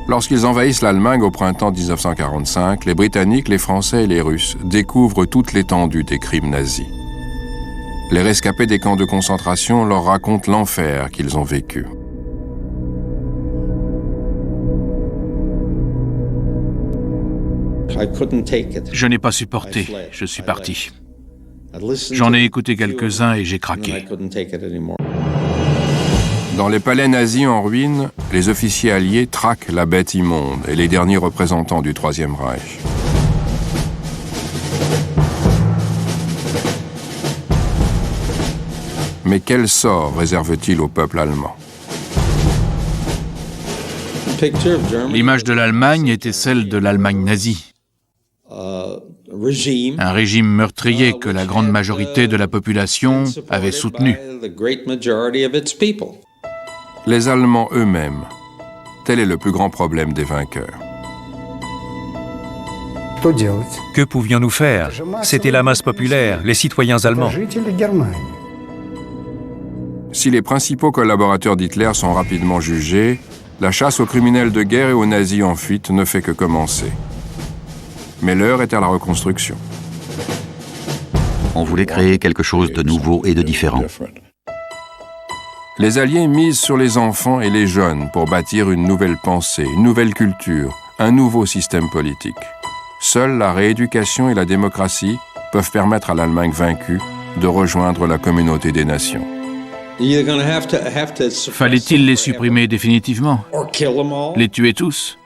Lorsqu'ils envahissent l'Allemagne au printemps 1945, les Britanniques, les Français et les Russes découvrent toute l'étendue des crimes nazis. Les rescapés des camps de concentration leur racontent l'enfer qu'ils ont vécu. Je n'ai pas supporté, je suis parti. J'en ai écouté quelques-uns et j'ai craqué. Dans les palais nazis en ruine, les officiers alliés traquent la bête immonde et les derniers représentants du Troisième Reich. Mais quel sort réserve-t-il au peuple allemand? L'image de l'Allemagne était celle de l'Allemagne nazie. Un régime meurtrier que la grande majorité de la population avait soutenu. Les Allemands eux-mêmes, tel est le plus grand problème des vainqueurs. Que pouvions-nous faire? C'était la masse populaire, les citoyens allemands. Si les principaux collaborateurs d'Hitler sont rapidement jugés, la chasse aux criminels de guerre et aux nazis en fuite ne fait que commencer. Mais l'heure est à la reconstruction. On voulait créer quelque chose de nouveau et de différent. Les Alliés misent sur les enfants et les jeunes pour bâtir une nouvelle pensée, une nouvelle culture, un nouveau système politique. Seule la rééducation et la démocratie peuvent permettre à l'Allemagne vaincue de rejoindre la communauté des nations. Fallait-il les supprimer définitivement? Les tuer tous?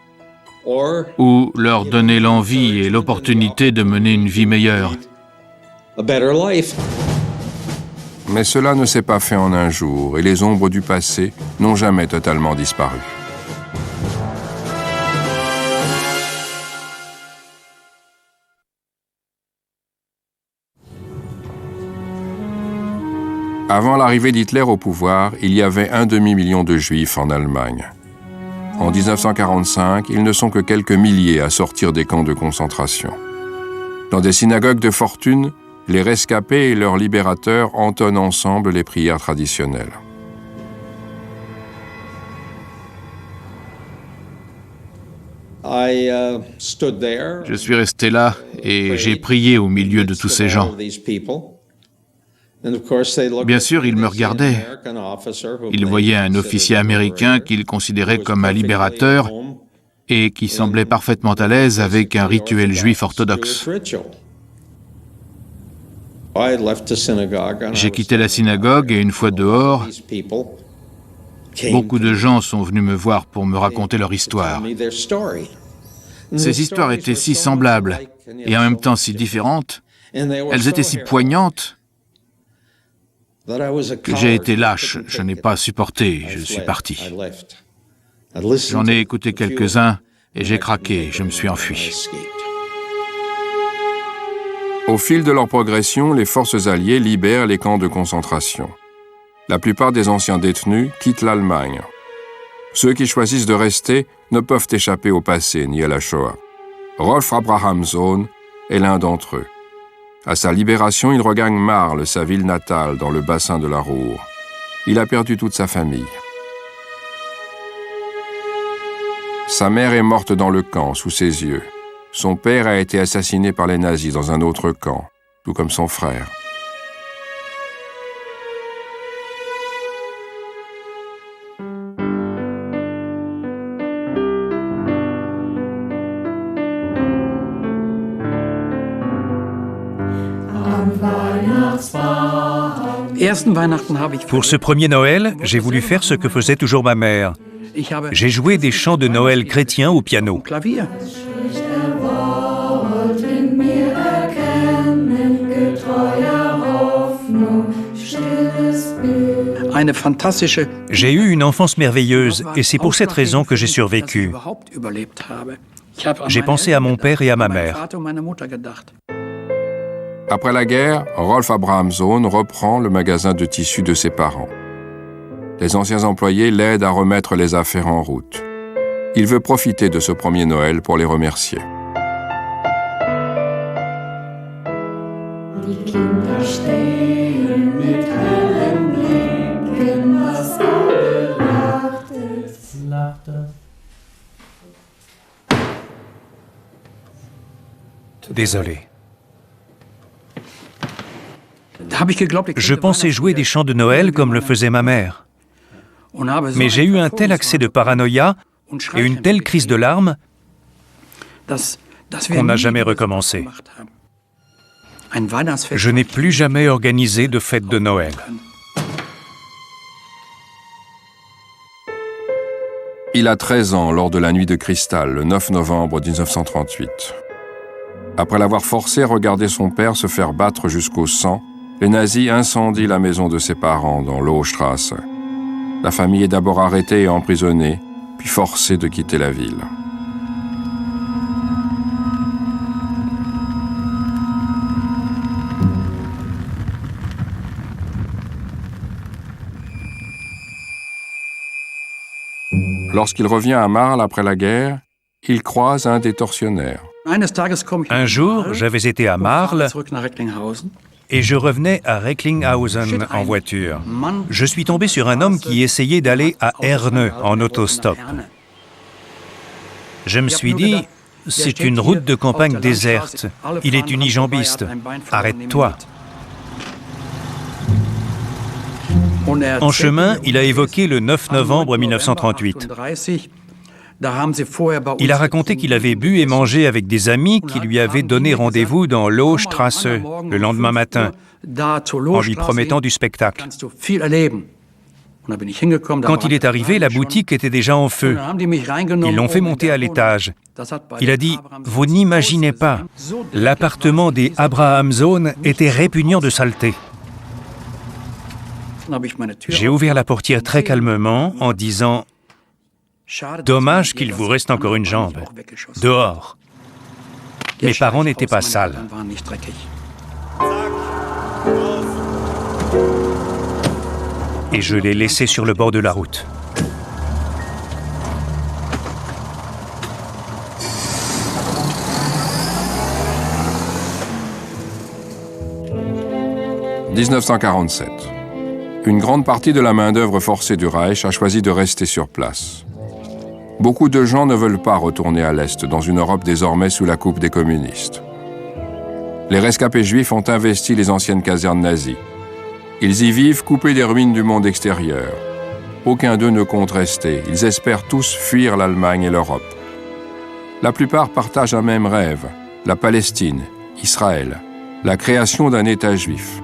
Ou leur donner l'envie et l'opportunité de mener une vie meilleure? Mais cela ne s'est pas fait en un jour et les ombres du passé n'ont jamais totalement disparu. Avant l'arrivée d'Hitler au pouvoir, il y avait 1 demi-million de Juifs en Allemagne. En 1945, ils ne sont que quelques milliers à sortir des camps de concentration. Dans des synagogues de fortune, les rescapés et leurs libérateurs entonnent ensemble les prières traditionnelles. Je suis resté là et j'ai prié au milieu de tous ces gens. Bien sûr, ils me regardaient. Ils voyaient un officier américain qu'ils considéraient comme un libérateur et qui semblait parfaitement à l'aise avec un rituel juif orthodoxe. J'ai quitté la synagogue et une fois dehors, beaucoup de gens sont venus me voir pour me raconter leur histoire. Ces histoires étaient si semblables et en même temps si différentes, elles étaient si poignantes que j'ai été lâche, je n'ai pas supporté, je suis parti. J'en ai écouté quelques-uns et j'ai craqué, je me suis enfui. Au fil de leur progression, les forces alliées libèrent les camps de concentration. La plupart des anciens détenus quittent l'Allemagne. Ceux qui choisissent de rester ne peuvent échapper au passé ni à la Shoah. Rolf Abrahamsson est l'un d'entre eux. À sa libération, il regagne Marl, sa ville natale, dans le bassin de la Ruhr. Il a perdu toute sa famille. Sa mère est morte dans le camp, sous ses yeux. Son père a été assassiné par les nazis dans un autre camp, tout comme son frère. Pour ce premier Noël, j'ai voulu faire ce que faisait toujours ma mère. J'ai joué des chants de Noël chrétiens au piano. J'ai eu une enfance merveilleuse et c'est pour cette raison que j'ai survécu. J'ai pensé à mon père et à ma mère. Après la guerre, Rolf Abrahamsson reprend le magasin de tissus de ses parents. Les anciens employés l'aident à remettre les affaires en route. Il veut profiter de ce premier Noël pour les remercier. Désolé. Je pensais jouer des chants de Noël comme le faisait ma mère. Mais j'ai eu un tel accès de paranoïa et une telle crise de larmes qu'on n'a jamais recommencé. Je n'ai plus jamais organisé de fête de Noël. Il a 13 ans lors de la nuit de cristal, le 9 novembre 1938. Après l'avoir forcé à regarder son père se faire battre jusqu'au sang, les nazis incendient la maison de ses parents dans l'Ohstrasse. La famille est d'abord arrêtée et emprisonnée, puis forcée de quitter la ville. Lorsqu'il revient à Marl après la guerre, il croise un des tortionnaires. Un jour, j'avais été à Marl et je revenais à Recklinghausen en voiture. Je suis tombé sur un homme qui essayait d'aller à Herne en autostop. Je me suis dit, c'est une route de campagne déserte. Il est unijambiste. Arrête-toi. En chemin, il a évoqué le 9 novembre 1938. Il a raconté qu'il avait bu et mangé avec des amis qui lui avaient donné rendez-vous dans l'Ohstrasse le lendemain matin, en lui promettant du spectacle. Quand il est arrivé, la boutique était déjà en feu. Ils l'ont fait monter à l'étage. Il a dit « Vous n'imaginez pas, l'appartement des Abrahamsohn était répugnant de saleté. » J'ai ouvert la portière très calmement en disant « Dommage qu'il vous reste encore une jambe. Dehors. » Mes parents n'étaient pas sales. Et je l'ai laissé sur le bord de la route. « 1947. Une grande partie de la main-d'œuvre forcée du Reich a choisi de rester sur place. Beaucoup de gens ne veulent pas retourner à l'Est, dans une Europe désormais sous la coupe des communistes. Les rescapés juifs ont investi les anciennes casernes nazies. Ils y vivent coupés des ruines du monde extérieur. Aucun d'eux ne compte rester. Ils espèrent tous fuir l'Allemagne et l'Europe. La plupart partagent un même rêve, la Palestine, Israël, la création d'un État juif.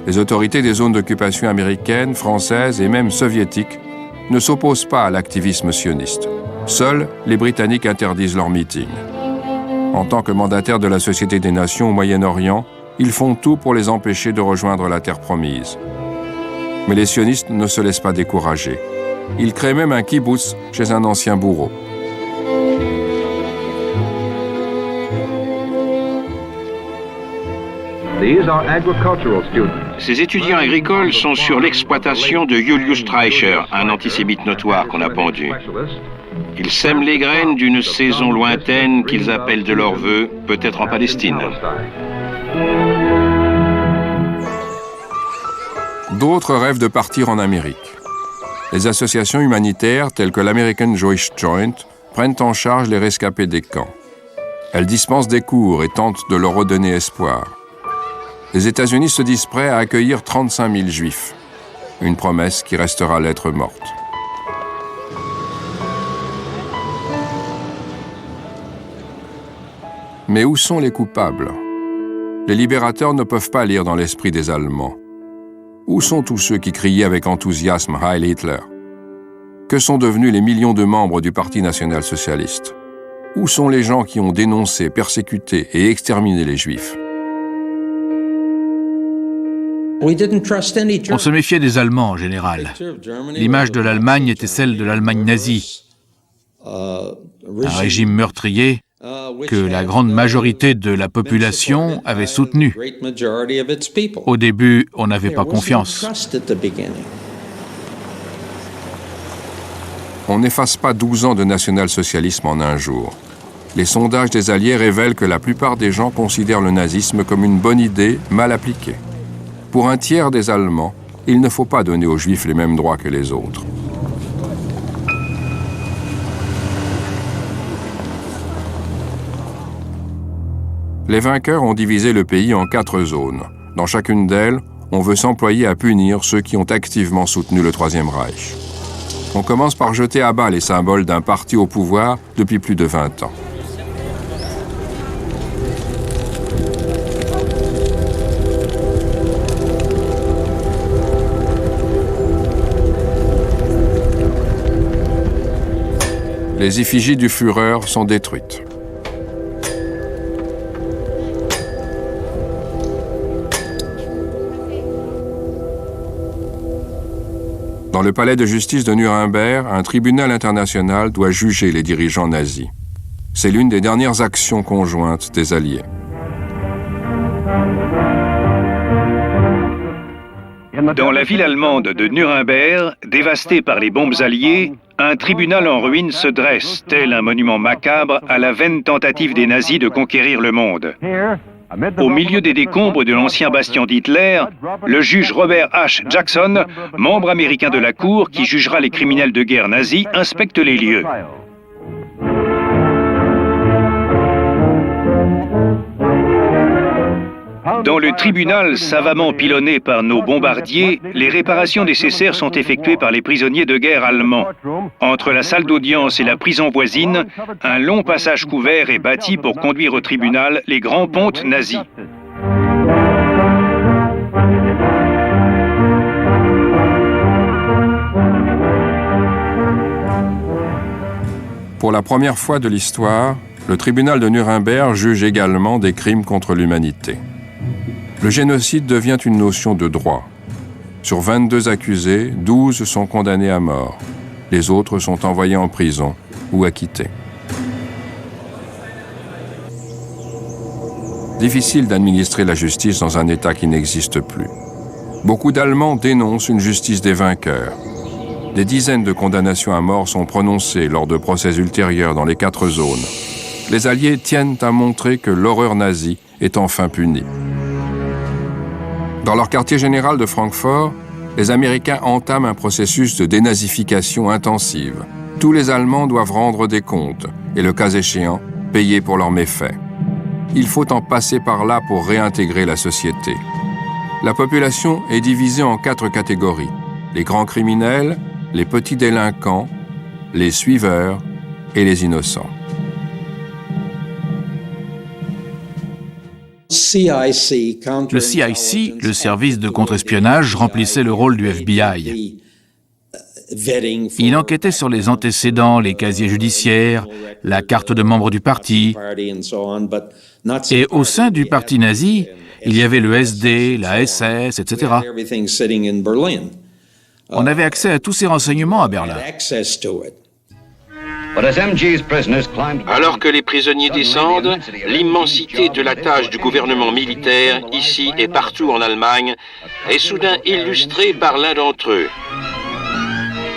Les autorités des zones d'occupation américaines, françaises et même soviétiques ne s'opposent pas à l'activisme sioniste. Seuls, les Britanniques interdisent leurs meetings. En tant que mandataires de la Société des Nations au Moyen-Orient, ils font tout pour les empêcher de rejoindre la terre promise. Mais les sionistes ne se laissent pas décourager. Ils créent même un kibbutz chez un ancien bourreau. Ces étudiants agricoles sont sur l'exploitation de Julius Streicher, un antisémite notoire qu'on a pendu. Ils sèment les graines d'une saison lointaine qu'ils appellent de leur vœu, peut-être en Palestine. D'autres rêvent de partir en Amérique. Les associations humanitaires telles que l'American Jewish Joint prennent en charge les rescapés des camps. Elles dispensent des cours et tentent de leur redonner espoir. Les États-Unis se disent prêts à accueillir 35 000 juifs, une promesse qui restera lettre morte. Mais où sont les coupables? Les libérateurs ne peuvent pas lire dans l'esprit des Allemands. Où sont tous ceux qui criaient avec enthousiasme « Heil Hitler » ? Que sont devenus les millions de membres du Parti national-socialiste? Où sont les gens qui ont dénoncé, persécuté et exterminé les Juifs? On se méfiait des Allemands en général. L'image de l'Allemagne était celle de l'Allemagne nazie. Un régime meurtrier que la grande majorité de la population avait soutenu. Au début, on n'avait pas confiance. On n'efface pas 12 ans de national-socialisme en un jour. Les sondages des Alliés révèlent que la plupart des gens considèrent le nazisme comme une bonne idée mal appliquée. Pour un tiers des Allemands, il ne faut pas donner aux Juifs les mêmes droits que les autres. Les vainqueurs ont divisé le pays en 4 zones. Dans chacune d'elles, on veut s'employer à punir ceux qui ont activement soutenu le Troisième Reich. On commence par jeter à bas les symboles d'un parti au pouvoir depuis plus de 20 ans. Les effigies du Führer sont détruites. Dans le palais de justice de Nuremberg, un tribunal international doit juger les dirigeants nazis. C'est l'une des dernières actions conjointes des Alliés. Dans la ville allemande de Nuremberg, dévastée par les bombes alliées, un tribunal en ruine se dresse, tel un monument macabre à la vaine tentative des nazis de conquérir le monde. Au milieu des décombres de l'ancien bastion d'Hitler, le juge Robert H. Jackson, membre américain de la Cour qui jugera les criminels de guerre nazis, inspecte les lieux. Dans le tribunal savamment pilonné par nos bombardiers, les réparations nécessaires sont effectuées par les prisonniers de guerre allemands. Entre la salle d'audience et la prison voisine, un long passage couvert est bâti pour conduire au tribunal les grands pontes nazis. Pour la première fois de l'histoire, le tribunal de Nuremberg juge également des crimes contre l'humanité. Le génocide devient une notion de droit. Sur 22 accusés, 12 sont condamnés à mort. Les autres sont envoyés en prison ou acquittés. Difficile d'administrer la justice dans un État qui n'existe plus. Beaucoup d'Allemands dénoncent une justice des vainqueurs. Des dizaines de condamnations à mort sont prononcées lors de procès ultérieurs dans les 4 zones. Les Alliés tiennent à montrer que l'horreur nazie est enfin punie. Dans leur quartier général de Francfort, les Américains entament un processus de dénazification intensive. Tous les Allemands doivent rendre des comptes et, le cas échéant, payer pour leurs méfaits. Il faut en passer par là pour réintégrer la société. La population est divisée en 4 catégories. Les grands criminels, les petits délinquants, les suiveurs et les innocents. Le CIC, le service de contre-espionnage, remplissait le rôle du FBI. Il enquêtait sur les antécédents, les casiers judiciaires, la carte de membre du parti. Et au sein du parti nazi, il y avait le SD, la SS, etc. On avait accès à tous ces renseignements à Berlin. Alors que les prisonniers descendent, l'immensité de la tâche du gouvernement militaire, ici et partout en Allemagne, est soudain illustrée par l'un d'entre eux.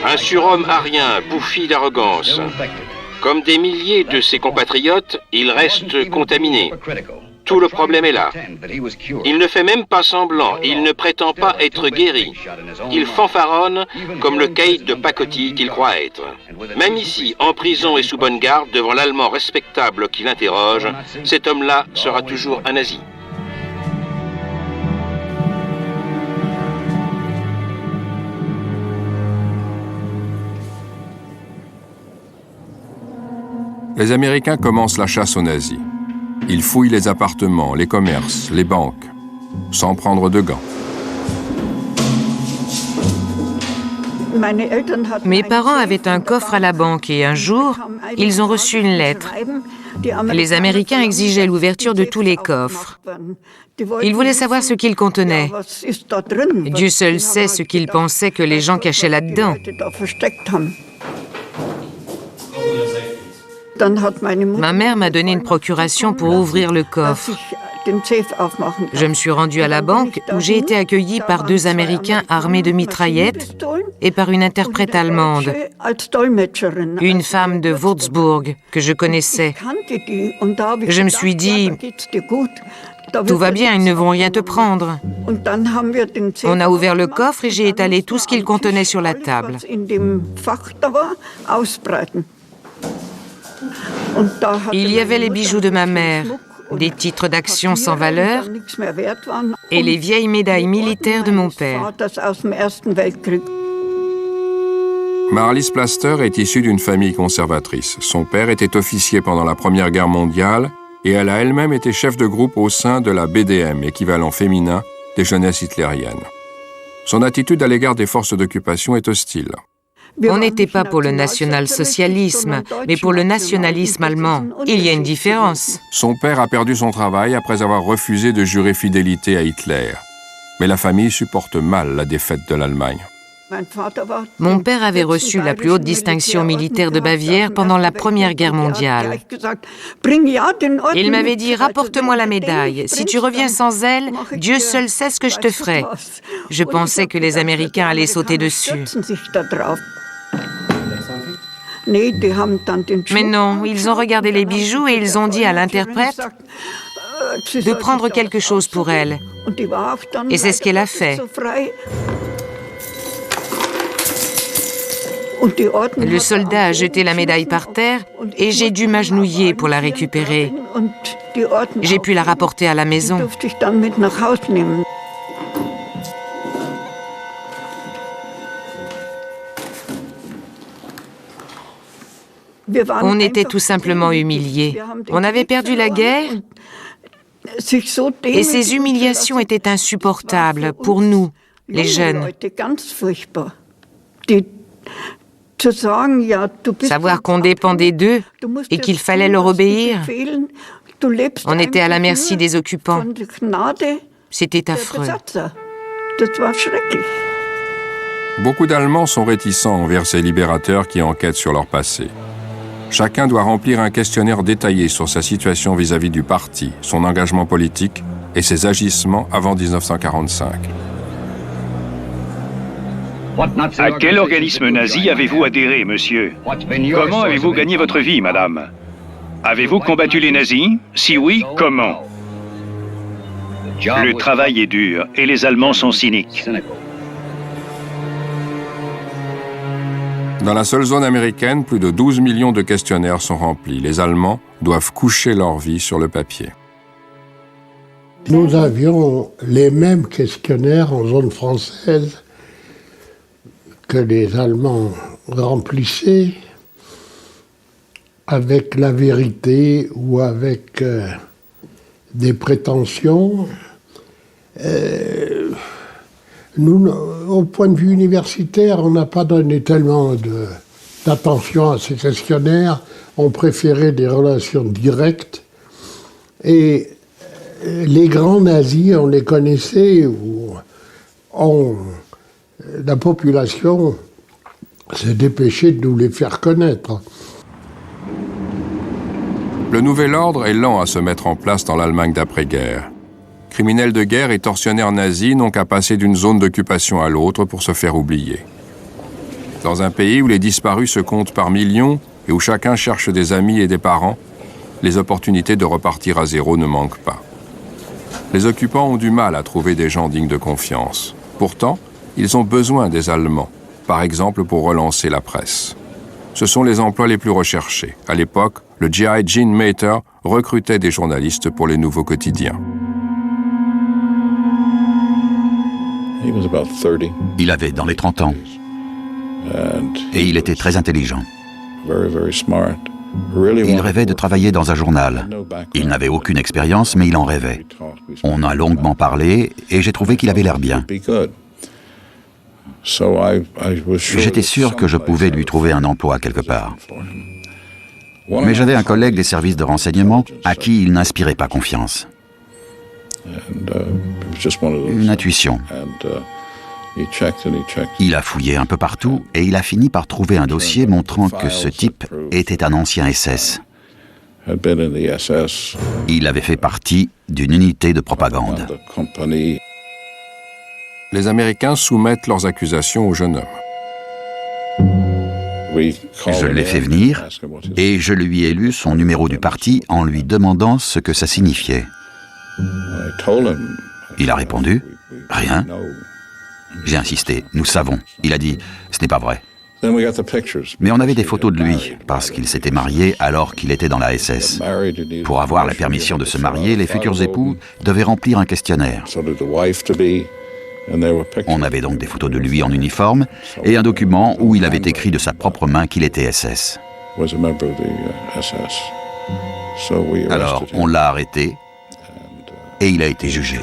Un surhomme arien, bouffi d'arrogance. Comme des milliers de ses compatriotes, il reste contaminé. Tout le problème est là. Il ne fait même pas semblant, il ne prétend pas être guéri. Il fanfaronne comme le caïd de pacotille qu'il croit être. Même ici, en prison et sous bonne garde, devant l'Allemand respectable qui l'interroge, cet homme-là sera toujours un nazi. Les Américains commencent la chasse aux nazis. Ils fouillent les appartements, les commerces, les banques, sans prendre de gants. Mes parents avaient un coffre à la banque et un jour, ils ont reçu une lettre. Les Américains exigeaient l'ouverture de tous les coffres. Ils voulaient savoir ce qu'ils contenaient. Dieu seul sait ce qu'ils pensaient que les gens cachaient là-dedans. Ma mère m'a donné une procuration pour ouvrir le coffre. Je me suis rendue à la banque où j'ai été accueillie par 2 Américains armés de mitraillettes et par une interprète allemande, une femme de Würzburg que je connaissais. Je me suis dit, tout va bien, ils ne vont rien te prendre. On a ouvert le coffre et j'ai étalé tout ce qu'il contenait sur la table. Il y avait les bijoux de ma mère, des titres d'action sans valeur et les vieilles médailles militaires de mon père. Marlies Plaster est issue d'une famille conservatrice. Son père était officier pendant la Première Guerre mondiale et elle a elle-même été chef de groupe au sein de la BDM, équivalent féminin des jeunesses hitlériennes. Son attitude à l'égard des forces d'occupation est hostile. On n'était pas pour le national-socialisme, mais pour le nationalisme allemand. Il y a une différence. Son père a perdu son travail après avoir refusé de jurer fidélité à Hitler. Mais la famille supporte mal la défaite de l'Allemagne. Mon père avait reçu la plus haute distinction militaire de Bavière pendant la Première Guerre mondiale. Il m'avait dit « Rapporte-moi la médaille. Si tu reviens sans elle, Dieu seul sait ce que je te ferai. » Je pensais que les Américains allaient sauter dessus. Mais non, ils ont regardé les bijoux et ils ont dit à l'interprète de prendre quelque chose pour elle. Et c'est ce qu'elle a fait. Le soldat a jeté la médaille par terre et j'ai dû m'agenouiller pour la récupérer. J'ai pu la rapporter à la maison. On était tout simplement humiliés. On avait perdu la guerre et ces humiliations étaient insupportables pour nous, les jeunes. Savoir qu'on dépendait d'eux et qu'il fallait leur obéir. On était à la merci des occupants. C'était affreux. Beaucoup d'Allemands sont réticents envers ces libérateurs qui enquêtent sur leur passé. Chacun doit remplir un questionnaire détaillé sur sa situation vis-à-vis du parti, son engagement politique et ses agissements avant 1945. À quel organisme nazi avez-vous adhéré, monsieur? Comment avez-vous gagné votre vie, madame? Avez-vous combattu les nazis? Si oui, comment? Le travail est dur et les Allemands sont cyniques. Dans la seule zone américaine, plus de 12 millions de questionnaires sont remplis. Les Allemands doivent coucher leur vie sur le papier. Nous avions les mêmes questionnaires en zone française que les Allemands remplissaient avec la vérité ou avec des prétentions. Nous, au point de vue universitaire, on n'a pas donné tellement d'attention à ces questionnaires. On préférait des relations directes. Et les grands nazis, on les connaissait, la population s'est dépêchée de nous les faire connaître. Le nouvel ordre est lent à se mettre en place dans l'Allemagne d'après-guerre. Criminels de guerre et tortionnaires nazis n'ont qu'à passer d'une zone d'occupation à l'autre pour se faire oublier. Dans un pays où les disparus se comptent par millions et où chacun cherche des amis et des parents, les opportunités de repartir à zéro ne manquent pas. Les occupants ont du mal à trouver des gens dignes de confiance. Pourtant, ils ont besoin des Allemands, par exemple pour relancer la presse. Ce sont les emplois les plus recherchés. À l'époque, le GI Gene Mater recrutait des journalistes pour les nouveaux quotidiens. Il avait dans les 30 ans. Et il était très intelligent. Il rêvait de travailler dans un journal. Il n'avait aucune expérience, mais il en rêvait. On a longuement parlé et j'ai trouvé qu'il avait l'air bien. J'étais sûr que je pouvais lui trouver un emploi quelque part. Mais j'avais un collègue des services de renseignement à qui il n'inspirait pas confiance. Une intuition. Il a fouillé un peu partout et il a fini par trouver un dossier montrant que ce type était un ancien SS. Il avait fait partie d'une unité de propagande. Les Américains soumettent leurs accusations au jeune homme. Je l'ai fait venir et je lui ai lu son numéro du parti en lui demandant ce que ça signifiait. Il a répondu « Rien ». J'ai insisté « Nous savons ». Il a dit « Ce n'est pas vrai ». Mais on avait des photos de lui, parce qu'il s'était marié alors qu'il était dans la SS. Pour avoir la permission de se marier, les futurs époux devaient remplir un questionnaire. On avait donc des photos de lui en uniforme et un document où il avait écrit de sa propre main qu'il était SS. Alors, on l'a arrêté et il a été jugé.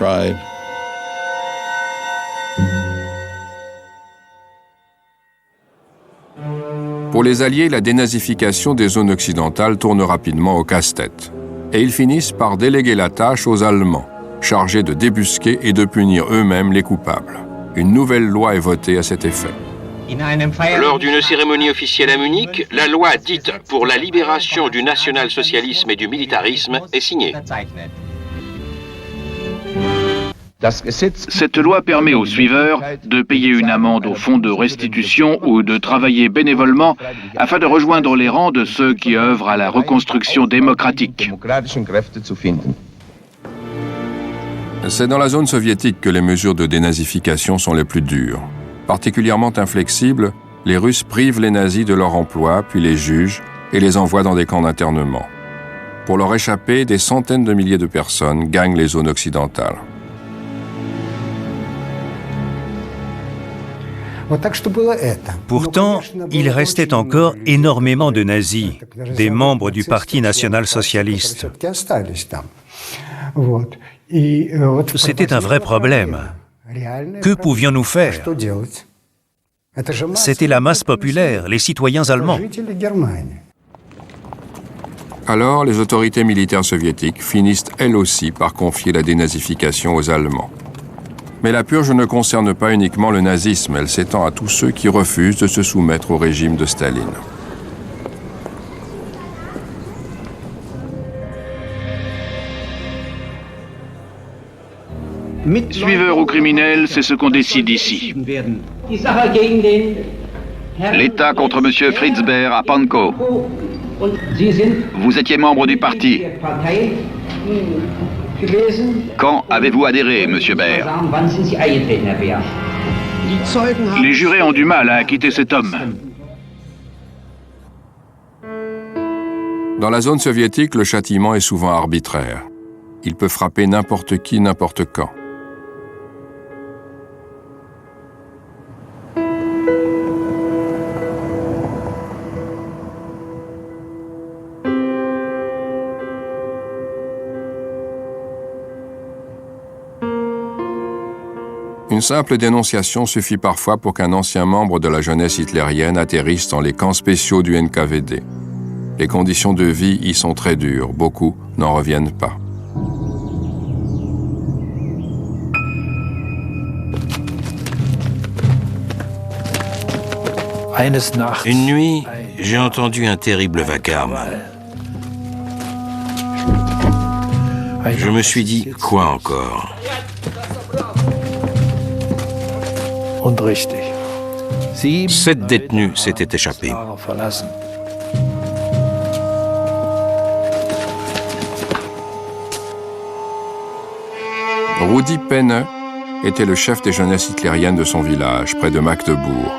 Pour les Alliés, la dénazification des zones occidentales tourne rapidement au casse-tête. Et ils finissent par déléguer la tâche aux Allemands, chargés de débusquer et de punir eux-mêmes les coupables. Une nouvelle loi est votée à cet effet. Lors d'une cérémonie officielle à Munich, la loi dite pour la libération du national-socialisme et du militarisme est signée. Cette loi permet aux suiveurs de payer une amende au fonds de restitution ou de travailler bénévolement afin de rejoindre les rangs de ceux qui œuvrent à la reconstruction démocratique. C'est dans la zone soviétique que les mesures de dénazification sont les plus dures. Particulièrement inflexibles, les Russes privent les nazis de leur emploi, puis les jugent et les envoient dans des camps d'internement. Pour leur échapper, des centaines de milliers de personnes gagnent les zones occidentales. Pourtant, il restait encore énormément de nazis, des membres du Parti national-socialiste. C'était un vrai problème. Que pouvions-nous faire? C'était la masse populaire, les citoyens allemands. Alors, les autorités militaires soviétiques finissent elles aussi par confier la dénazification aux Allemands. Mais la purge ne concerne pas uniquement le nazisme, elle s'étend à tous ceux qui refusent de se soumettre au régime de Staline. Suiveurs ou criminels, c'est ce qu'on décide ici. L'État contre M. Fritz Baer à Pankow. Vous étiez membre du parti. Quand avez-vous adhéré, M. Baer? Les jurés ont du mal à acquitter cet homme. Dans la zone soviétique, le châtiment est souvent arbitraire. Il peut frapper n'importe qui, n'importe quand. Une simple dénonciation suffit parfois pour qu'un ancien membre de la jeunesse hitlérienne atterrisse dans les camps spéciaux du NKVD. Les conditions de vie y sont très dures, beaucoup n'en reviennent pas. Une nuit, j'ai entendu un terrible vacarme. Je me suis dit, quoi encore? 7 détenus s'étaient échappés. Rudi Penne était le chef des jeunesses hitlériennes de son village, près de Magdebourg.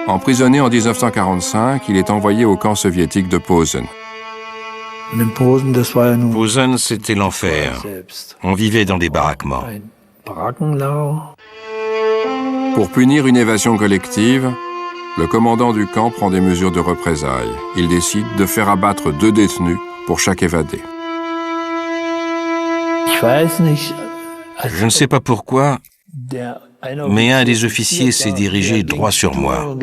Emprisonné en 1945, il est envoyé au camp soviétique de Posen. Posen, c'était l'enfer. On vivait dans des baraquements. Pour punir une évasion collective, le commandant du camp prend des mesures de représailles. Il décide de faire abattre 2 détenus pour chaque évadé. Je ne sais pas pourquoi, mais un des officiers s'est dirigé droit sur moi.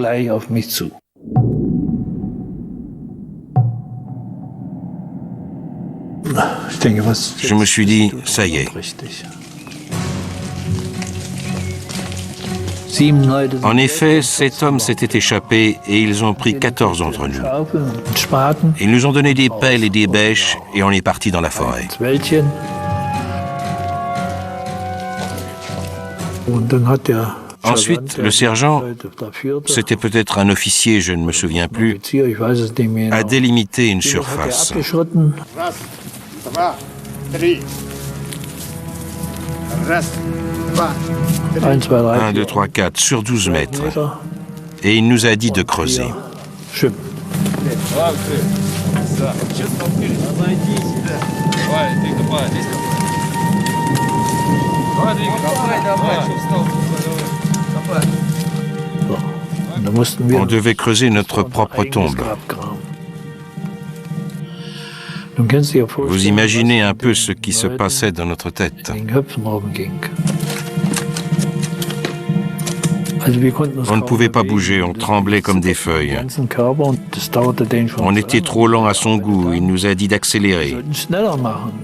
Je me suis dit, ça y est. En effet, 7 hommes s'étaient échappés et ils ont pris 14 d'entre nous. Ils nous ont donné des pelles et des bêches et on est parti dans la forêt. Ensuite, le sergent, c'était peut-être un officier, je ne me souviens plus, a délimité une surface. 1, 2, 3, 4, sur 12 mètres. et il nous a dit de creuser. On devait creuser notre propre tombe. Vous imaginez un peu ce qui se passait dans notre tête. On ne pouvait pas bouger, on tremblait comme des feuilles. On était trop lent à son goût, il nous a dit d'accélérer.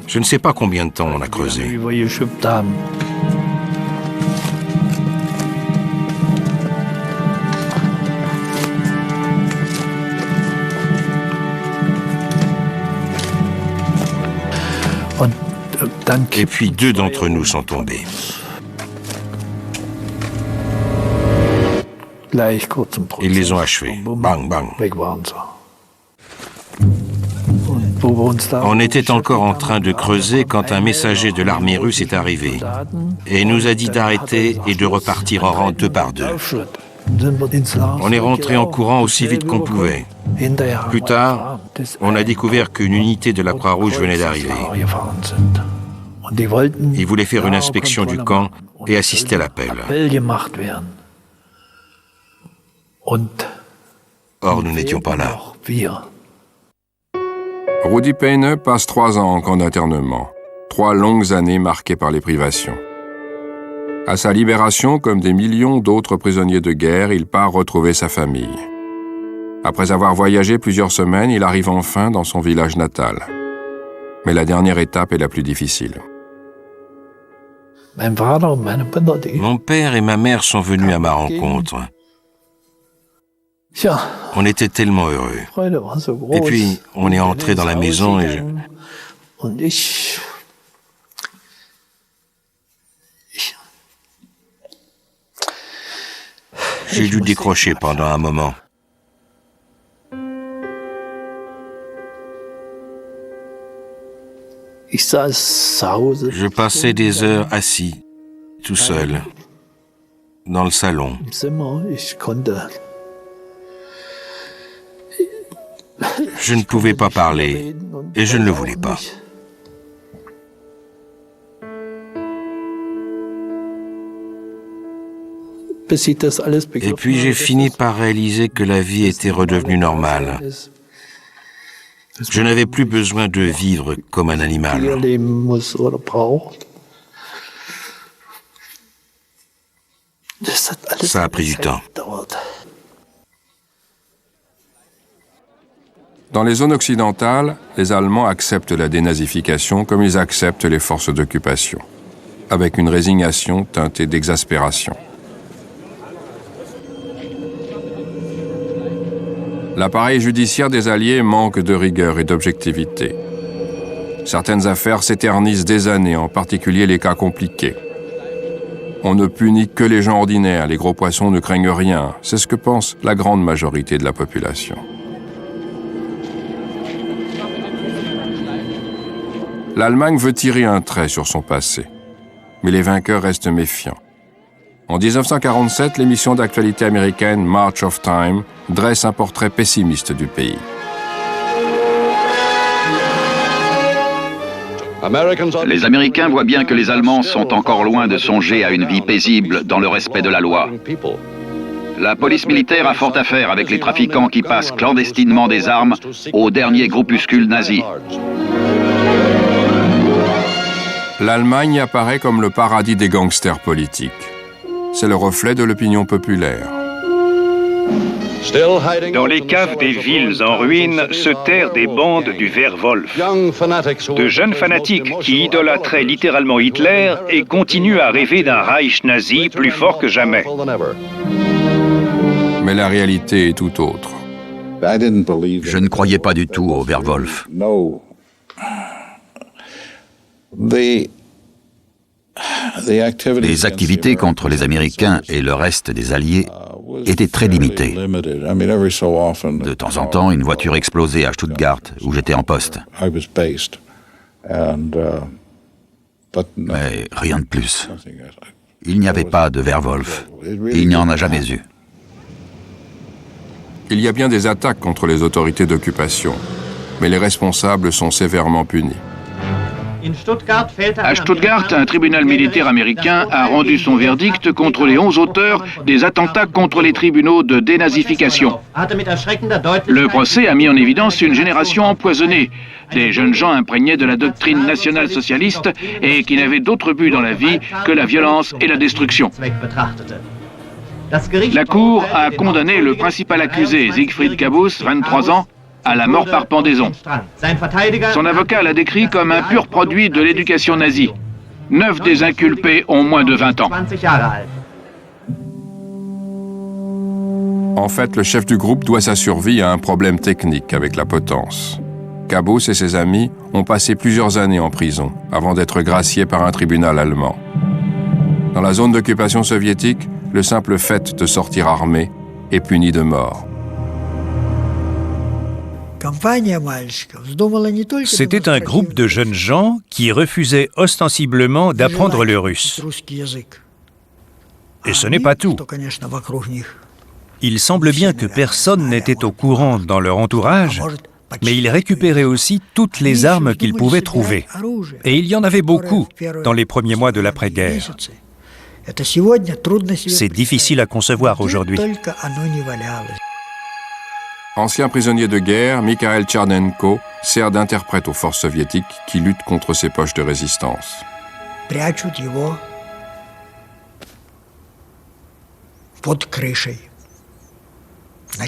Je ne sais pas combien de temps on a creusé. Et puis 2 d'entre nous sont tombés. Ils les ont achevés. Bang, bang. On était encore en train de creuser quand un messager de l'armée russe est arrivé et nous a dit d'arrêter et de repartir en rang 2 par 2. On est rentré en courant aussi vite qu'on pouvait. Plus tard, on a découvert qu'une unité de la Croix-Rouge venait d'arriver. Ils voulaient faire une inspection du camp et assister à l'appel. Or, nous n'étions pas là. Rudi Peine passe 3 ans en camp d'internement. 3 longues années marquées par les privations. À sa libération, comme des millions d'autres prisonniers de guerre, il part retrouver sa famille. Après avoir voyagé plusieurs semaines, il arrive enfin dans son village natal. Mais la dernière étape est la plus difficile. Mon père et ma mère sont venus à ma rencontre. On était tellement heureux. Et puis, on est entré dans la maison et j'ai dû décrocher pendant un moment. Je passais des heures assis, tout seul, dans le salon. Je ne pouvais pas parler et je ne le voulais pas. Et puis j'ai fini par réaliser que la vie était redevenue normale. Je n'avais plus besoin de vivre comme un animal. Ça a pris du temps. Dans les zones occidentales, les Allemands acceptent la dénazification comme ils acceptent les forces d'occupation, avec une résignation teintée d'exaspération. L'appareil judiciaire des Alliés manque de rigueur et d'objectivité. Certaines affaires s'éternisent des années, en particulier les cas compliqués. On ne punit que les gens ordinaires, les gros poissons ne craignent rien. C'est ce que pense la grande majorité de la population. L'Allemagne veut tirer un trait sur son passé, mais les vainqueurs restent méfiants. En 1947, l'émission d'actualité américaine March of Time dresse un portrait pessimiste du pays. Les Américains voient bien que les Allemands sont encore loin de songer à une vie paisible dans le respect de la loi. La police militaire a fort à faire avec les trafiquants qui passent clandestinement des armes aux derniers groupuscules nazis. L'Allemagne apparaît comme le paradis des gangsters politiques. C'est le reflet de l'opinion populaire. Dans les caves des villes en ruine se terrent des bandes du Werwolf, de jeunes fanatiques qui idolâtraient littéralement Hitler et continuent à rêver d'un Reich nazi plus fort que jamais. Mais la réalité est tout autre. Je ne croyais pas du tout au Werwolf. Les activités contre les Américains et le reste des Alliés étaient très limitées. De temps en temps, une voiture explosait à Stuttgart, où j'étais en poste. Mais rien de plus. Il n'y avait pas de Werwolf. Il n'y en a jamais eu. Il y a bien des attaques contre les autorités d'occupation, mais les responsables sont sévèrement punis. À Stuttgart, un tribunal militaire américain a rendu son verdict contre les 11 auteurs des attentats contre les tribunaux de dénazification. Le procès a mis en évidence une génération empoisonnée, des jeunes gens imprégnés de la doctrine nationale-socialiste et qui n'avaient d'autre but dans la vie que la violence et la destruction. La Cour a condamné le principal accusé, Siegfried Cabus, 23 ans, à la mort par pendaison. Son avocat l'a décrit comme un pur produit de l'éducation nazie. 9 des inculpés ont moins de 20 ans. En fait, le chef du groupe doit sa survie à un problème technique avec la potence. Cabus et ses amis ont passé plusieurs années en prison avant d'être graciés par un tribunal allemand. Dans la zone d'occupation soviétique, le simple fait de sortir armé est puni de mort. C'était un groupe de jeunes gens qui refusaient ostensiblement d'apprendre le russe. Et ce n'est pas tout. Il semble bien que personne n'était au courant dans leur entourage, mais ils récupéraient aussi toutes les armes qu'ils pouvaient trouver. Et il y en avait beaucoup dans les premiers mois de l'après-guerre. C'est difficile à concevoir aujourd'hui. Ancien prisonnier de guerre, Mikhail Tchernenko sert d'interprète aux forces soviétiques qui luttent contre ces poches de résistance.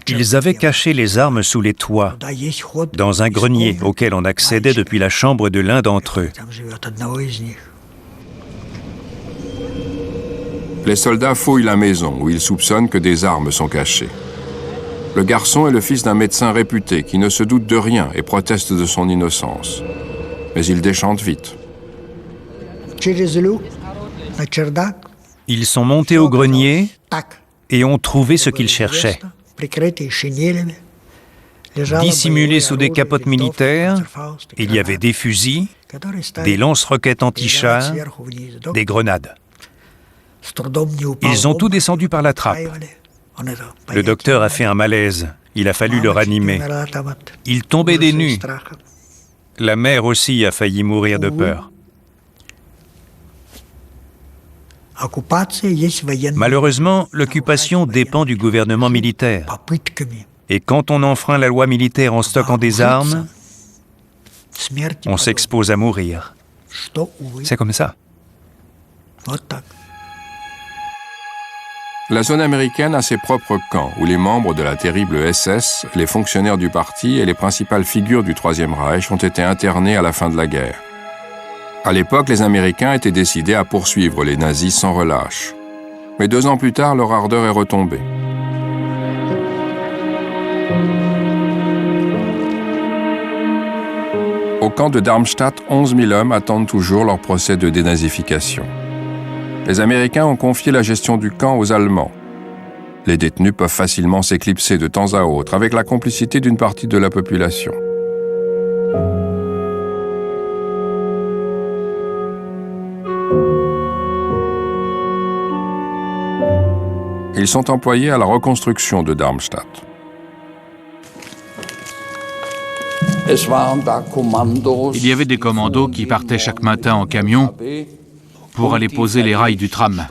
Ils avaient caché les armes sous les toits, dans un grenier auquel on accédait depuis la chambre de l'un d'entre eux. Les soldats fouillent la maison où ils soupçonnent que des armes sont cachées. Le garçon est le fils d'un médecin réputé qui ne se doute de rien et proteste de son innocence. Mais il déchante vite. Ils sont montés au grenier et ont trouvé ce qu'ils cherchaient. Dissimulés sous des capotes militaires, il y avait des fusils, des lance-roquettes anti-chars, des grenades. Ils ont tout descendu par la trappe. Le docteur a fait un malaise. Il a fallu le ranimer. Il tombait des nues. La mère aussi a failli mourir de peur. Malheureusement, l'occupation dépend du gouvernement militaire. Et quand on enfreint la loi militaire en stockant des armes, on s'expose à mourir. C'est comme ça. La zone américaine a ses propres camps où les membres de la terrible SS, les fonctionnaires du parti et les principales figures du Troisième Reich ont été internés à la fin de la guerre. À l'époque, les Américains étaient décidés à poursuivre les nazis sans relâche. Mais 2 ans plus tard, leur ardeur est retombée. Au camp de Darmstadt, 11 000 hommes attendent toujours leur procès de dénazification. Les Américains ont confié la gestion du camp aux Allemands. Les détenus peuvent facilement s'éclipser de temps à autre avec la complicité d'une partie de la population. Ils sont employés à la reconstruction de Darmstadt. Il y avait des commandos qui partaient chaque matin en camion pour aller poser les rails du tram.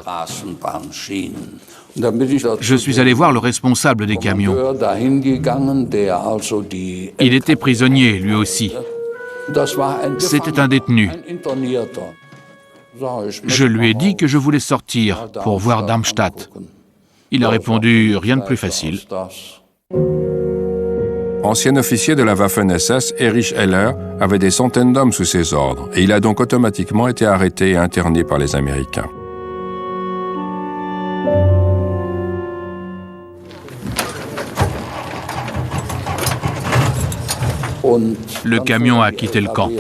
Je suis allé voir le responsable des camions. Il était prisonnier, lui aussi. C'était un détenu. Je lui ai dit que je voulais sortir pour voir Darmstadt. Il a répondu « rien de plus facile ». Ancien officier de la Waffen-SS, Erich Heller avait des centaines d'hommes sous ses ordres et il a donc automatiquement été arrêté et interné par les Américains. Le camion a quitté le camp.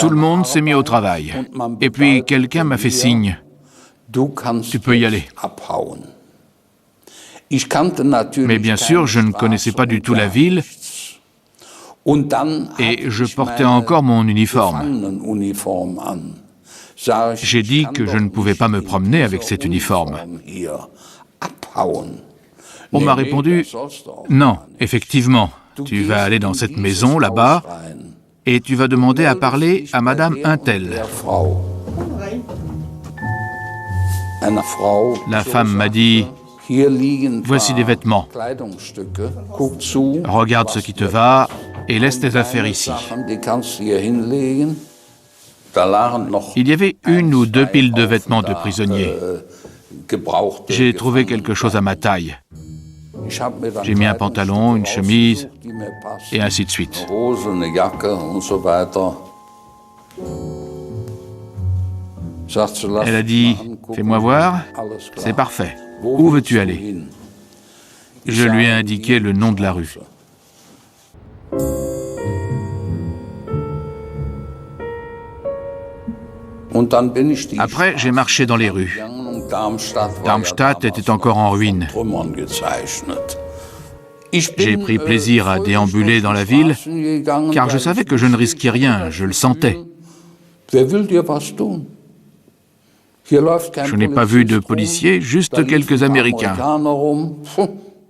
Tout le monde s'est mis au travail. Et puis quelqu'un m'a fait signe. Tu peux y aller. Mais bien sûr, je ne connaissais pas du tout la ville et je portais encore mon uniforme. J'ai dit que je ne pouvais pas me promener avec cet uniforme. On m'a répondu « Non, effectivement, tu vas aller dans cette maison là-bas et tu vas demander à parler à Madame Untel. » La femme m'a dit « Voici des vêtements. Regarde ce qui te va et laisse tes affaires ici. » Il y avait 1 ou 2 piles de vêtements de prisonniers. J'ai trouvé quelque chose à ma taille. J'ai mis un pantalon, une chemise, et ainsi de suite. Elle a dit « Fais-moi voir, c'est parfait. Où veux-tu aller ?» Je lui ai indiqué le nom de la rue. Après, j'ai marché dans les rues. Darmstadt était encore en ruine. J'ai pris plaisir à déambuler dans la ville, car je savais que je ne risquais rien, je le sentais. Je n'ai pas vu de policiers, juste quelques Américains.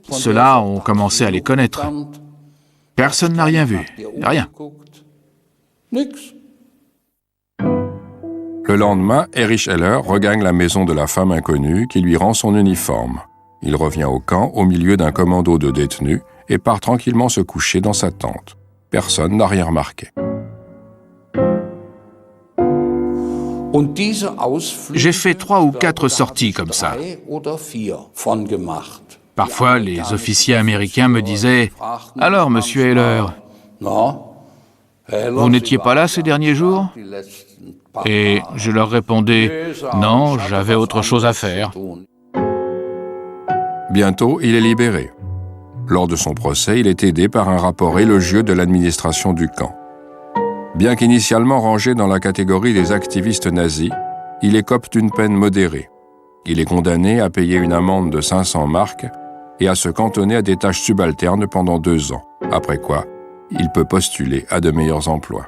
Ceux-là ont commencé à les connaître. Personne n'a rien vu, rien. Le lendemain, Erich Heller regagne la maison de la femme inconnue qui lui rend son uniforme. Il revient au camp au milieu d'un commando de détenus et part tranquillement se coucher dans sa tente. Personne n'a rien remarqué. J'ai fait 3 ou 4 sorties comme ça. Parfois, les officiers américains me disaient « Alors, monsieur Heller, vous n'étiez pas là ces derniers jours ?» Et je leur répondais « Non, j'avais autre chose à faire. » Bientôt, il est libéré. Lors de son procès, il est aidé par un rapport élogieux de l'administration du camp. Bien qu'initialement rangé dans la catégorie des activistes nazis, il écope d'une peine modérée. Il est condamné à payer une amende de 500 marks et à se cantonner à des tâches subalternes pendant 2 ans, après quoi il peut postuler à de meilleurs emplois.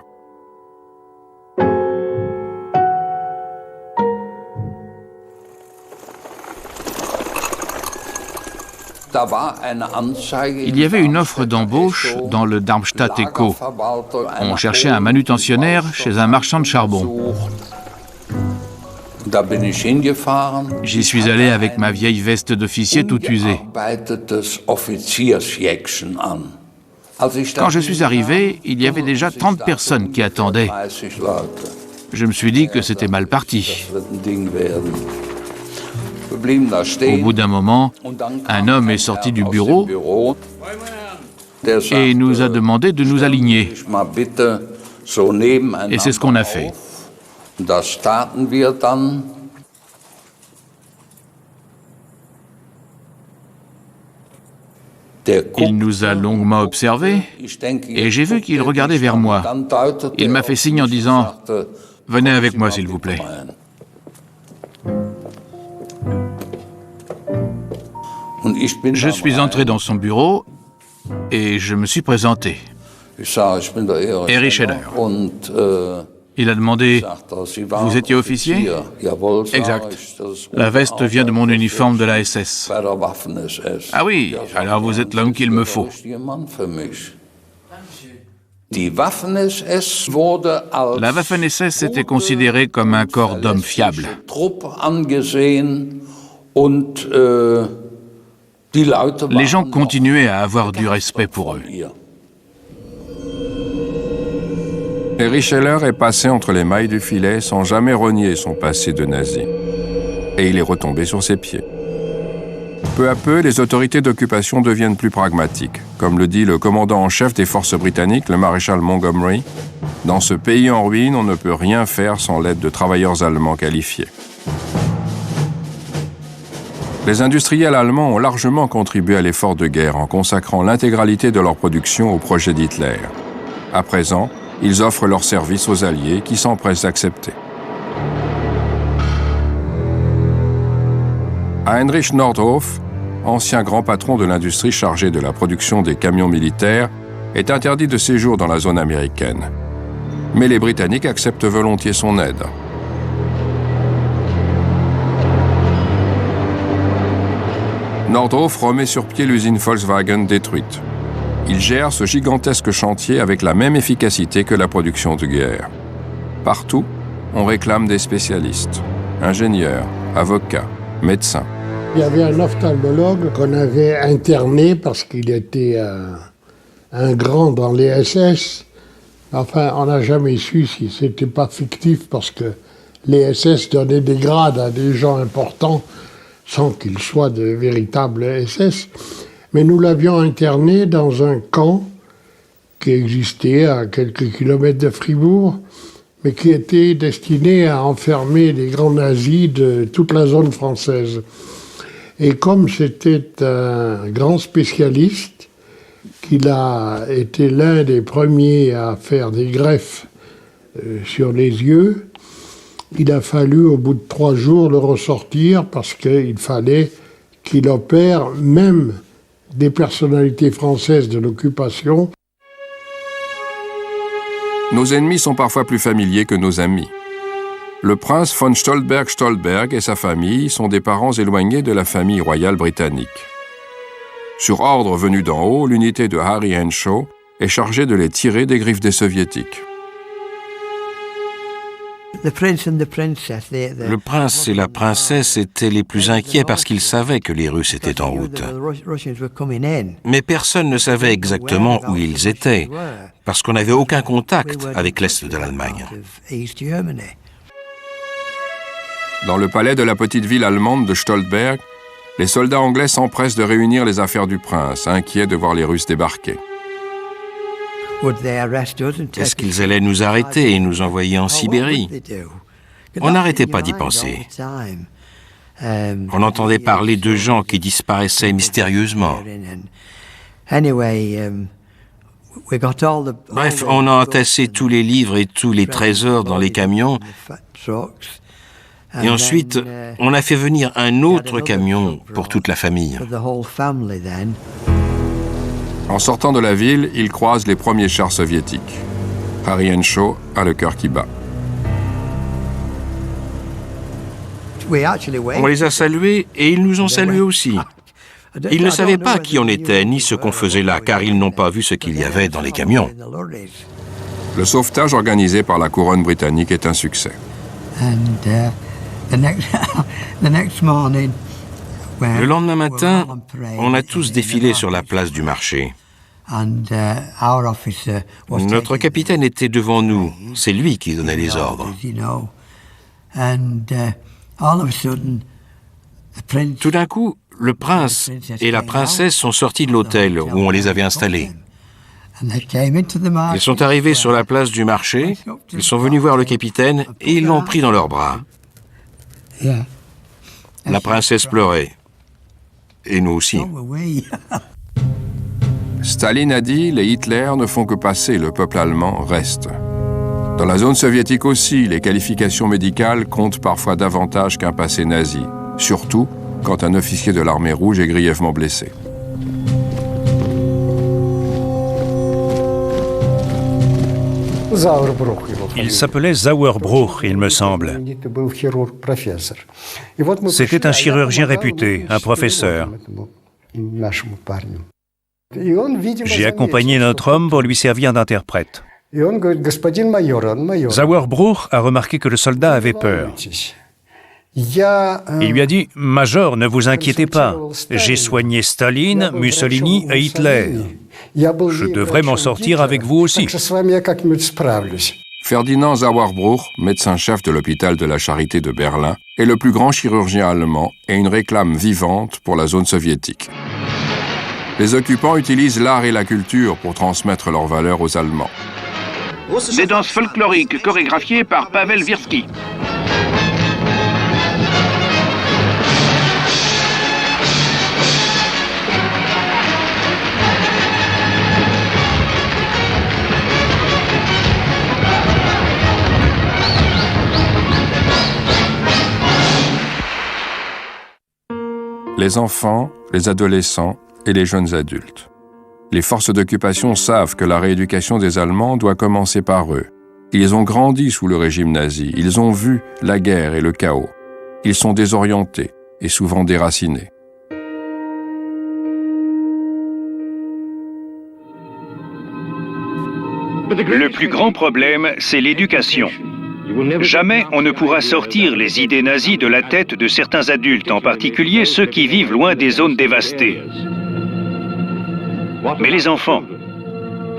Il y avait une offre d'embauche dans le Darmstadt Echo. On cherchait un manutentionnaire chez un marchand de charbon. J'y suis allé avec ma vieille veste d'officier toute usée. Quand je suis arrivé, il y avait déjà 30 personnes qui attendaient. Je me suis dit que c'était mal parti. Au bout d'un moment, un homme est sorti du bureau et nous a demandé de nous aligner. Et c'est ce qu'on a fait. Il nous a longuement observés et j'ai vu qu'il regardait vers moi. Il m'a fait signe en disant « Venez avec moi, s'il vous plaît ». Je suis entré dans son bureau et je me suis présenté. Erich Heller. Il a demandé « Vous étiez officier ?» Exact. La veste vient de mon uniforme de la SS. Ah oui, alors vous êtes l'homme qu'il me faut. La Waffen-SS était considérée comme un corps d'hommes fiables. Les gens continuaient à avoir du respect pour eux. Erich Heller est passé entre les mailles du filet sans jamais renier son passé de nazi. Et il est retombé sur ses pieds. Peu à peu, les autorités d'occupation deviennent plus pragmatiques. Comme le dit le commandant en chef des forces britanniques, le maréchal Montgomery, « Dans ce pays en ruine, on ne peut rien faire sans l'aide de travailleurs allemands qualifiés. » Les industriels allemands ont largement contribué à l'effort de guerre en consacrant l'intégralité de leur production au projet d'Hitler. À présent, ils offrent leurs services aux Alliés qui s'empressent d'accepter. À Heinrich Nordhoff, ancien grand patron de l'industrie chargé de la production des camions militaires, est interdit de séjour dans la zone américaine. Mais les Britanniques acceptent volontiers son aide. Nordhoff remet sur pied l'usine Volkswagen détruite. Il gère ce gigantesque chantier avec la même efficacité que la production de guerre. Partout, on réclame des spécialistes, ingénieurs, avocats, médecins. Il y avait un ophtalmologue qu'on avait interné parce qu'il était un grand dans les SS. Enfin, on n'a jamais su si c'était pas fictif parce que les SS donnaient des grades à des gens importants sans qu'ils soient de véritables SS. Mais nous l'avions interné dans un camp qui existait à quelques kilomètres de Fribourg, mais qui était destiné à enfermer les grands nazis de toute la zone française. Et comme c'était un grand spécialiste, qu'il a été l'un des premiers à faire des greffes sur les yeux, il a fallu au bout de 3 jours le ressortir parce qu'il fallait qu'il opère même des personnalités françaises de l'occupation. Nos ennemis sont parfois plus familiers que nos amis. Le prince von Stolberg-Stolberg et sa famille sont des parents éloignés de la famille royale britannique. Sur ordre venu d'en haut, l'unité de Harry Henshaw est chargée de les tirer des griffes des soviétiques. Le prince et la princesse étaient les plus inquiets parce qu'ils savaient que les Russes étaient en route. Mais personne ne savait exactement où ils étaient, parce qu'on n'avait aucun contact avec l'Est de l'Allemagne. Dans le palais de la petite ville allemande de Stolberg, les soldats anglais s'empressent de réunir les affaires du prince, inquiets de voir les Russes débarquer. Est-ce qu'ils allaient nous arrêter et nous envoyer en Sibérie? On n'arrêtait pas d'y penser. On entendait parler de gens qui disparaissaient mystérieusement. Bref, on a entassé tous les livres et tous les trésors dans les camions. Et ensuite, on a fait venir un autre camion pour toute la famille. En sortant de la ville, ils croisent les premiers chars soviétiques. Harry Henshaw a le cœur qui bat. On les a salués et ils nous ont salués aussi. Ils ne savaient pas qui on était ni ce qu'on faisait là, car ils n'ont pas vu ce qu'il y avait dans les camions. Le sauvetage organisé par la couronne britannique est un succès. Le lendemain matin, on a tous défilé sur la place du marché. Notre capitaine était devant nous. C'est lui qui donnait les ordres. Tout d'un coup, le prince et la princesse sont sortis de l'hôtel où on les avait installés. Ils sont arrivés sur la place du marché, ils sont venus voir le capitaine et ils l'ont pris dans leurs bras. La princesse pleurait. Et nous aussi. Staline a dit, les Hitler ne font que passer, le peuple allemand reste. Dans la zone soviétique aussi, les qualifications médicales comptent parfois davantage qu'un passé nazi, surtout quand un officier de l'armée rouge est grièvement blessé. Il s'appelait Sauerbruch, il me semble. C'était un chirurgien réputé, un professeur. J'ai accompagné notre homme pour lui servir d'interprète. Sauerbruch a remarqué que le soldat avait peur. Il lui a dit « Major, ne vous inquiétez pas, j'ai soigné Staline, Mussolini et Hitler. Je devrais m'en sortir avec vous aussi. » Ferdinand Sauerbruch, médecin-chef de l'hôpital de la Charité de Berlin, est le plus grand chirurgien allemand et une réclame vivante pour la zone soviétique. Les occupants utilisent l'art et la culture pour transmettre leurs valeurs aux Allemands. Des danses folkloriques chorégraphiées par Pavel Virsky. les enfants, les adolescents et les jeunes adultes. Les forces d'occupation savent que la rééducation des Allemands doit commencer par eux. Ils ont grandi sous le régime nazi, ils ont vu la guerre et le chaos. Ils sont désorientés et souvent déracinés. Le plus grand problème, c'est l'éducation. Jamais on ne pourra sortir les idées nazies de la tête de certains adultes, en particulier ceux qui vivent loin des zones dévastées. Mais les enfants,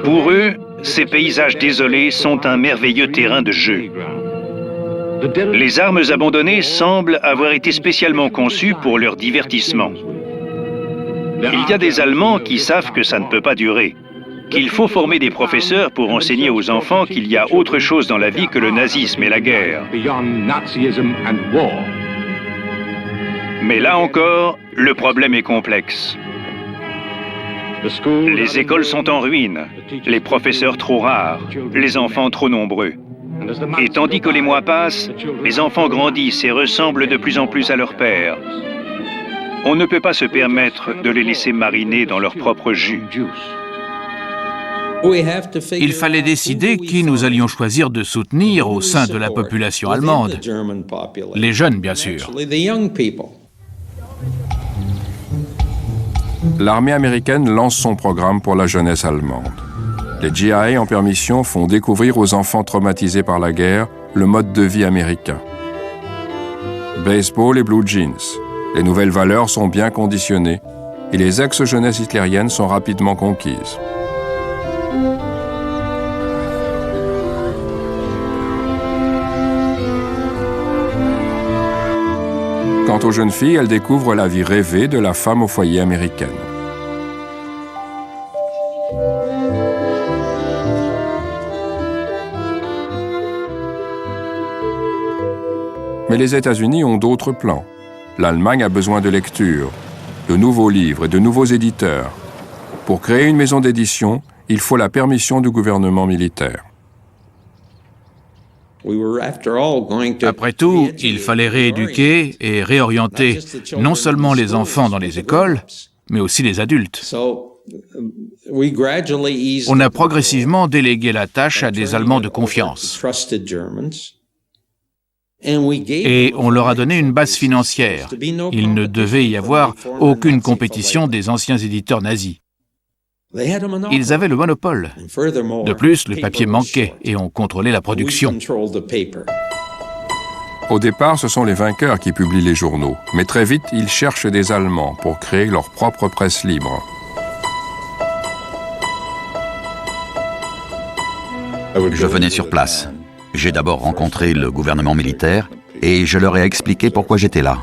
pour eux, ces paysages désolés sont un merveilleux terrain de jeu. Les armes abandonnées semblent avoir été spécialement conçues pour leur divertissement. Il y a des Allemands qui savent que ça ne peut pas durer, qu'il faut former des professeurs pour enseigner aux enfants qu'il y a autre chose dans la vie que le nazisme et la guerre. Mais là encore, le problème est complexe. Les écoles sont en ruine, les professeurs trop rares, les enfants trop nombreux. Et tandis que les mois passent, les enfants grandissent et ressemblent de plus en plus à leur père. On ne peut pas se permettre de les laisser mariner dans leur propre jus. Il fallait décider qui nous allions choisir de soutenir au sein de la population allemande. Les jeunes, bien sûr. L'armée américaine lance son programme pour la jeunesse allemande. Les GI en permission font découvrir aux enfants traumatisés par la guerre le mode de vie américain. Baseball et blue jeans. Les nouvelles valeurs sont bien conditionnées et les ex-jeunesses hitlériennes sont rapidement conquises. Quant aux jeunes filles, elles découvrent la vie rêvée de la femme au foyer américaine. Mais les États-Unis ont d'autres plans. L'Allemagne a besoin de lecture, de nouveaux livres et de nouveaux éditeurs. Pour créer une maison d'édition, il faut la permission du gouvernement militaire. Après tout, il fallait rééduquer et réorienter non seulement les enfants dans les écoles, mais aussi les adultes. On a progressivement délégué la tâche à des Allemands de confiance. Et on leur a donné une base financière. Il ne devait y avoir aucune compétition des anciens éditeurs nazis. Ils avaient le monopole. De plus, le papier manquait et on contrôlait la production. Au départ, ce sont les vainqueurs qui publient les journaux, mais très vite, ils cherchent des Allemands pour créer leur propre presse libre. Je venais sur place. J'ai d'abord rencontré le gouvernement militaire et je leur ai expliqué pourquoi j'étais là.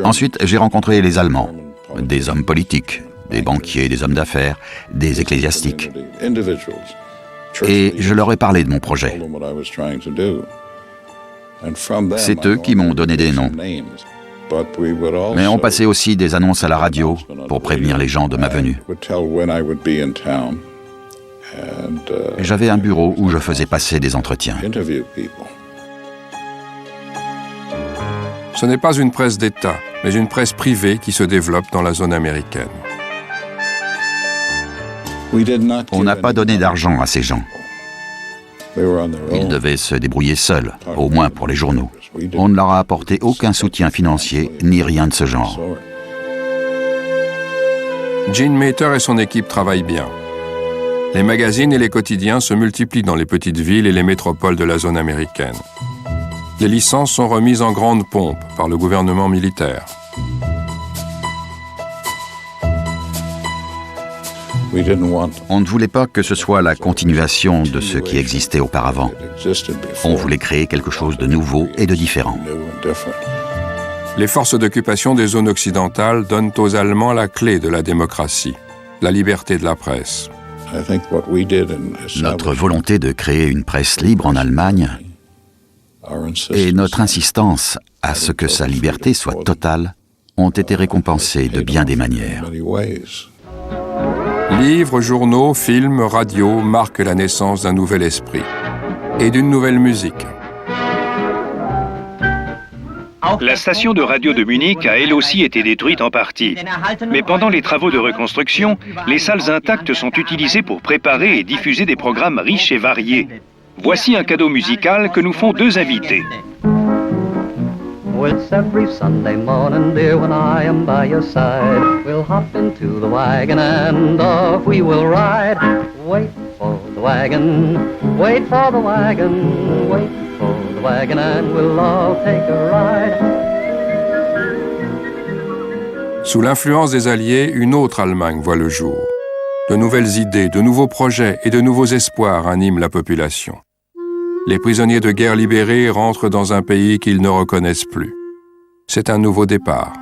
Ensuite, j'ai rencontré les Allemands, des hommes politiques, des banquiers, des hommes d'affaires, des ecclésiastiques. Et je leur ai parlé de mon projet. C'est eux qui m'ont donné des noms. Mais on passait aussi des annonces à la radio pour prévenir les gens de ma venue. J'avais un bureau où je faisais passer des entretiens. Ce n'est pas une presse d'État, mais une presse privée qui se développe dans la zone américaine. On n'a pas donné d'argent à ces gens. Ils devaient se débrouiller seuls, au moins pour les journaux. On ne leur a apporté aucun soutien financier, ni rien de ce genre. Gene Mater et son équipe travaillent bien. Les magazines et les quotidiens se multiplient dans les petites villes et les métropoles de la zone américaine. Les licences sont remises en grande pompe par le gouvernement militaire. On ne voulait pas que ce soit la continuation de ce qui existait auparavant. On voulait créer quelque chose de nouveau et de différent. Les forces d'occupation des zones occidentales donnent aux Allemands la clé de la démocratie, la liberté de la presse. Notre volonté de créer une presse libre en Allemagne et notre insistance à ce que sa liberté soit totale ont été récompensées de bien des manières. Livres, journaux, films, radio marquent la naissance d'un nouvel esprit et d'une nouvelle musique. La station de radio de Munich a elle aussi été détruite en partie. Mais pendant les travaux de reconstruction, les salles intactes sont utilisées pour préparer et diffuser des programmes riches et variés. Voici un cadeau musical que nous font deux invités. It's every Sunday morning, dear, when I am by your side. We'll hop into the wagon and off we will ride. Wait for the wagon, wait for the wagon, wait for the wagon and we'll all take a ride. Sous l'influence des Alliés, une autre Allemagne voit le jour. De nouvelles idées, de nouveaux projets et de nouveaux espoirs animent la population. Les prisonniers de guerre libérés rentrent dans un pays qu'ils ne reconnaissent plus. C'est un nouveau départ.